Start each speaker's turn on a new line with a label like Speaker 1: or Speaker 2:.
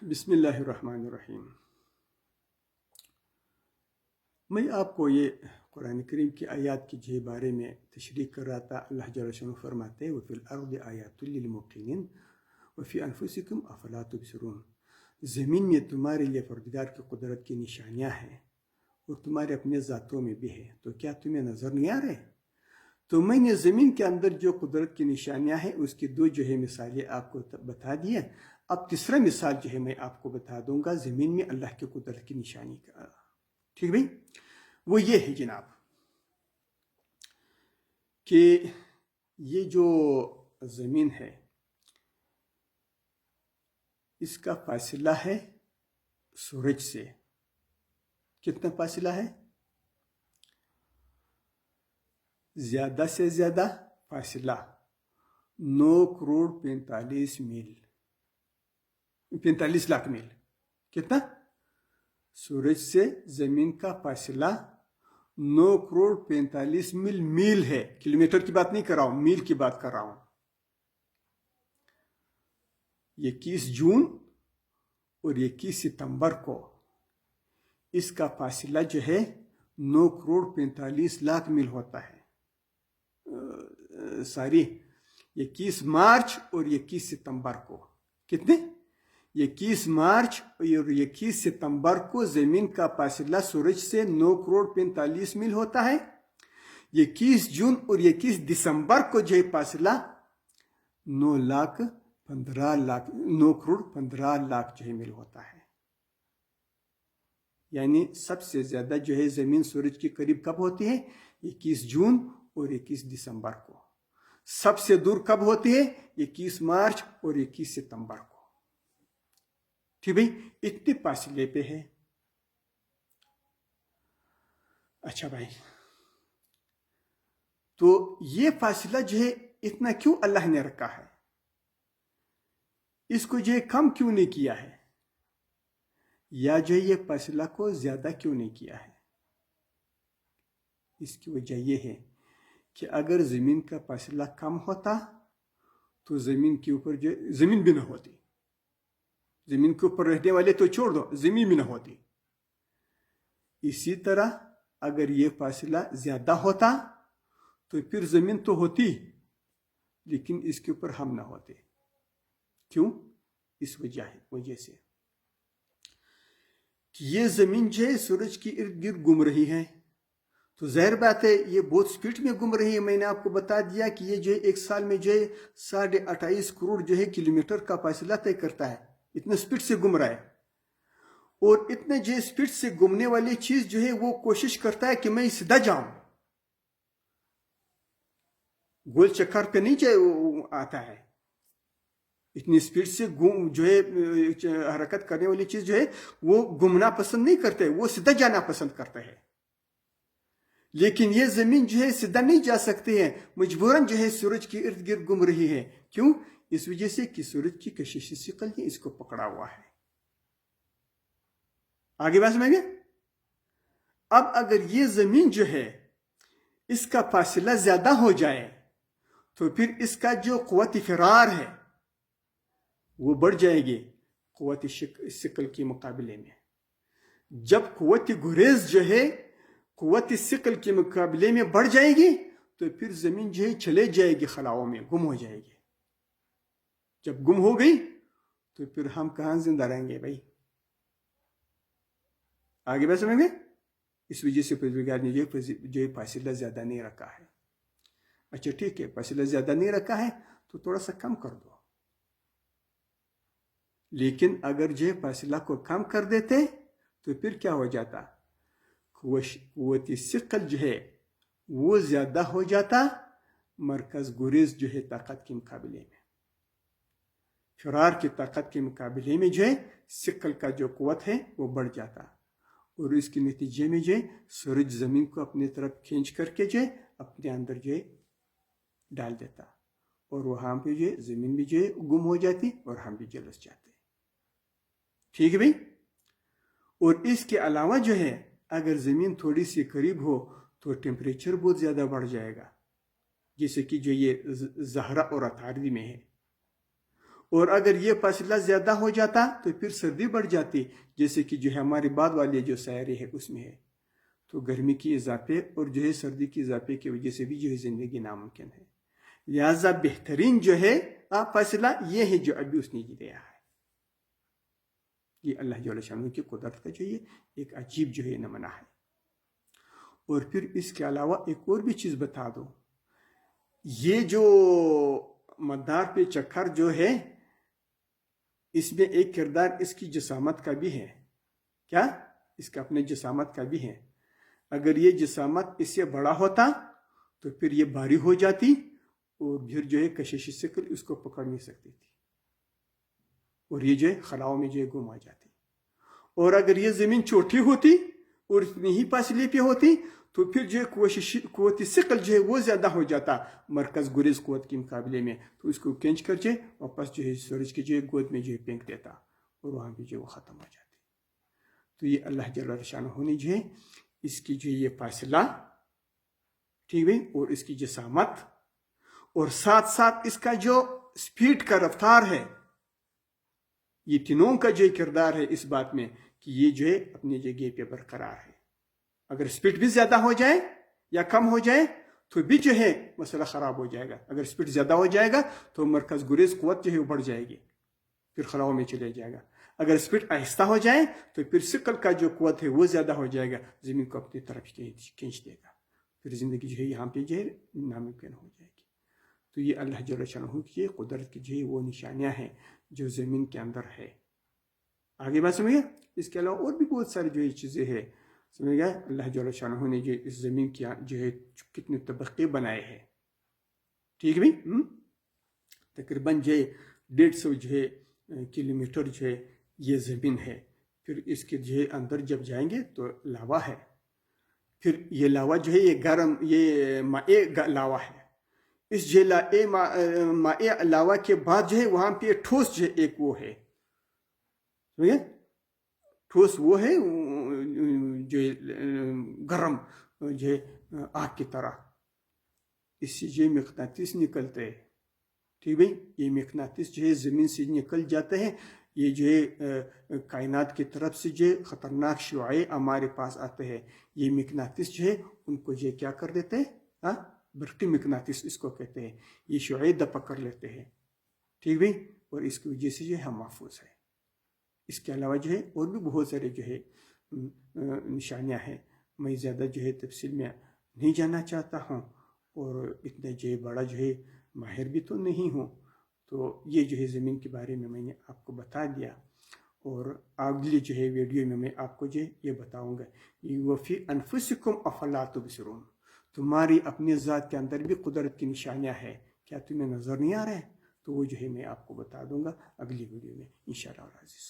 Speaker 1: بسم اللہ الرحمن الرحیم۔ میں آپ کو یہ قرآن کریم کی آیات کے بارے میں تشریح کر رہا تھا۔ اللہ جل شانہ فرماتے ہیں وَفِي الْأَرْضِ آیَاتٌ لِلْمُوقِنِينَ وَفِي أَنفُسِكُمْ أَفَلَا تُبْصِرُونَ۔ زمین میں تمہارے لیے پروردگار کی قدرت کی نشانیاں ہیں اور تمہارے اپنے ذاتوں میں بھی ہے، تو کیا تمہیں نظر نہیں آ رہے؟ تو میں نے زمین کے اندر جو قدرت کی نشانیاں ہیں اس کی دو مثالیں آپ کو بتا دی ہیں۔ اب تیسرا مثال میں آپ کو بتا دوں گا زمین میں اللہ کی قدرت کی نشانی کا۔ ٹھیک بھائی، وہ یہ ہے جناب کہ یہ جو زمین ہے اس کا فاصلہ ہے سورج سے۔ کتنا فاصلہ ہے؟ زیادہ سے زیادہ فاصلہ 9,45 لاکھ میل۔ کتنا؟ سورج سے زمین کا فاصلہ 9,45 میل ہے۔ کلومیٹر کی بات نہیں کر رہا ہوں، میل کی بات کر رہا ہوں۔ 21 جون اور 21 ستمبر کو اس کا فاصلہ 9,45 لاکھ میل ہوتا ہے۔ 21 مارچ اور 21 ستمبر کو کتنے؟ 21 مارچ اور 21 ستمبر کو زمین کا فاصلہ سورج سے 9,45 میل ہوتا ہے۔ 21 جون اور 21 دسمبر کو فاصلہ 9,15 لاکھ میل ہوتا ہے۔ یعنی سب سے زیادہ زمین سورج کے قریب کب ہوتی ہے؟ 21 جون اور 21 دسمبر کو۔ سب سے دور کب ہوتی ہے؟ 21 مارچ اور 21 ستمبر کو۔ ٹھیک بھائی، اتنے فاصلے پہ ہے۔ اچھا بھائی، تو یہ فاصلہ اتنا کیوں اللہ نے رکھا ہے؟ اس کو کم کیوں نہیں کیا ہے؟ یا یہ فاصلہ کو زیادہ کیوں نہیں کیا ہے؟ اس کی وجہ یہ ہے کہ اگر زمین کا فاصلہ کم ہوتا تو زمین کے اوپر زمین بھی نہ ہوتی۔ زمین کے اوپر رہنے والے تو چھوڑ دو، زمین بھی نہ ہوتی۔ اسی طرح اگر یہ فاصلہ زیادہ ہوتا تو پھر زمین تو ہوتی لیکن اس کے اوپر ہم نہ ہوتے۔ کیوں؟ اس وجہ سے کہ یہ زمین سورج کی ارد گرد گھوم رہی ہے، تو ظاہر بات ہے یہ بہت سپیڈ میں گھوم رہی ہے۔ میں نے آپ کو بتا دیا کہ یہ ایک سال میں 28.5 کروڑ کلومیٹر کا فاصلہ طے کرتا ہے۔ اتنا سپیڈ سے گھوم رہا ہے، اور اتنا سپیڈ سے گھومنے والی چیز وہ کوشش کرتا ہے کہ میں سیدھا جاؤں، گول چکر پہ نہیں آتا ہے۔ اتنی سپیڈ سے حرکت کرنے والی چیز وہ گھومنا پسند نہیں کرتے، وہ سیدھا جانا پسند کرتا ہے۔ لیکن یہ زمین سیدھا نہیں جا سکتی ہے، مجبوراً سورج کے ارد گرد گھوم رہی ہے۔ کیوں؟ اس وجہ سے کہ سورج کی کششی ثقل نے اس کو پکڑا ہوا ہے۔ آگے بات سمجھ گئے؟ اب اگر یہ زمین اس کا فاصلہ زیادہ ہو جائے تو پھر اس کا قوت فرار ہے وہ بڑھ جائے گی قوت ثقل کے مقابلے میں۔ جب قوت گریز قوت ثقل کے مقابلے میں بڑھ جائے گی تو پھر زمین چلے جائے گی خلاؤں میں، گم ہو جائے گی۔ جب گم ہو گئی تو پھر ہم کہاں زندہ رہیں گے بھائی؟ آگے بات سمجھ گئے؟ اس وجہ سے پروردگار نے فاصلہ زیادہ نہیں رکھا ہے۔ اچھا ٹھیک ہے، فاصلہ زیادہ نہیں رکھا ہے تو تھوڑا سا کم کر دو۔ لیکن اگر فاصلہ کو کم کر دیتے تو پھر کیا ہو جاتا؟ قوت ثقل وہ زیادہ ہو جاتا مرکز گریز طاقت کے مقابلے میں، فرار کی طاقت کے مقابلے میں ثقل کا قوت ہے وہ بڑھ جاتا، اور اس کے نتیجے میں سورج زمین کو اپنی طرف کھینچ کر کے اپنے اندر ڈال دیتا، اور وہاں پہ زمین بھی گم ہو جاتی اور ہم بھی جلس جاتے۔ ٹھیک ہے بھائی؟ اور اس کے علاوہ اگر زمین تھوڑی سی قریب ہو تو ٹیمپریچر بہت زیادہ بڑھ جائے گا، جیسے کہ یہ زہرہ اور عطارد میں ہے، اور اگر یہ فاصلہ زیادہ ہو جاتا تو پھر سردی بڑھ جاتی، جیسے کہ جو ہے ہمارے بعد والے جو سیارے ہے اس میں ہے. تو گرمی کی اضافے اور جو ہے سردی کی اضافے کی وجہ سے بھی جو ہے زندگی ناممکن ہے. لہذا بہترین جو ہے فاصلہ یہ ہے جو ابھی اس نے دیا ہے. یہ اللہ جل شانہ کی قدرت کا جو ہے ایک عجیب جو ہے نمونہ ہے. اور پھر اس کے علاوہ ایک اور بھی چیز بتا دو، یہ جو مدار پہ چکر جو ہے اس میں ایک کردار اس کی جسامت کا بھی ہے. کیا؟ اس کا اپنے جسامت کا بھی ہے. اگر یہ جسامت اس سے بڑا ہوتا تو پھر یہ بھاری ہو جاتی اور پھر جو ہے کششی شکل اس کو پکڑ نہیں سکتی تھی اور یہ جو ہے خلاؤں میں جو ہے گم آ جاتی. اور اگر یہ زمین چھوٹی ہوتی اور اتنی ہی فاصلے پہ ہوتی تو پھر جو ہے قوت ثقل جو ہے وہ زیادہ ہو جاتا مرکز گریز قوت کے مقابلے میں، تو اس کو کھینچ کر جو واپس جو ہے سورج کی جو ہے گود میں جو ہے پھینک دیتا اور وہاں پہ جو ہے وہ ختم ہو جاتی. تو یہ اللہ جل شانہ نے جو ہے اس کی جو یہ فاصلہ، ٹھیک ہے، اور اس کی جسامت اور ساتھ ساتھ اس کا جو سپیڈ کا رفتار ہے، یہ تینوں کا جو کردار ہے اس بات میں کہ یہ جو ہے اپنی جگہ پہ برقرار ہے. اگر سپیڈ بھی زیادہ ہو جائے یا کم ہو جائے تو بھی جو ہے مسئلہ خراب ہو جائے گا. اگر سپیڈ زیادہ ہو جائے گا تو مرکز گریز قوت جو ہے وہ بڑھ جائے گی، پھر خلاؤں میں چلے جائے گا. اگر سپیڈ آہستہ ہو جائے تو پھر ثقل کا جو قوت ہے وہ زیادہ ہو جائے گا، زمین کو اپنی طرف کھینچ دے گا، پھر زندگی جو ہے یہاں پہ جو ہے ناممکن ہو جائے گی. تو یہ اللہ جل شانہ کی قدرت کی جو ہے وہ نشانیاں ہیں جو زمین کے اندر ہے. آگے بات سمجھ گیا؟ اس کے علاوہ اور بھی بہت ساری جو یہ چیزیں ہیں، سمجھ گیا؟ اللہ جل شانہ نے جو اس زمین کی جو ہے کتنے طبقے بنائے ہیں، ٹھیک ہے بھائی؟ تقریباً جو ہے 150 جو ہے کلومیٹر جو ہے یہ زمین ہے. پھر اس کے جو ہے اندر جب جائیں گے تو لاوا ہے، پھر یہ لاوا جو ہے یہ گرم، یہ مائع لاوا ہے. اس جو مائع لاوا کے بعد جو ہے وہاں پہ ٹھوس جو ہے ایک وہ ہے، ٹھوس وہ ہے جو گرم جو ہے آگ کی طرح. اس سے جو مقناطیس نکلتے ہیں، ٹھیک بھائی؟ یہ مقناطیس جو ہے زمین سے نکل جاتے ہیں، یہ جو ہے کائنات کی طرف سے جو خطرناک شعاع ہمارے پاس آتے ہیں. یہ مقناطیس جو ہے ان کو جو کیا کر دیتے ہیں؟ برقی مقناطیس اس کو کہتے ہیں. یہ شعاع دفع کر لیتے ہیں، ٹھیک بھائی؟ اور اس کی وجہ سے جو ہے ہم محفوظ ہیں. اس کے علاوہ جو ہے اور بھی بہت سارے جو ہے نشانیاں ہیں. میں زیادہ جو ہے تفصیل میں نہیں جانا چاہتا ہوں اور اتنا جو ہے بڑا جو ہے ماہر بھی تو نہیں ہوں. تو یہ جو ہے زمین کے بارے میں نے آپ کو بتا دیا، اور اگلی جو ہے ویڈیو میں آپ کو جو ہے یہ بتاؤں گا. وَفِي أَنفُسِكُمْ أَفَلَا تُبْصِرُونَ، تمہاری اپنی ذات کے اندر بھی قدرت کی نشانیاں ہیں، کیا تمہیں نظر نہیں آ رہا ہے؟ تو وہ جو ہے میں آپ کو بتا دوں گا اگلی ویڈیو میں انشاءاللہ العزیز.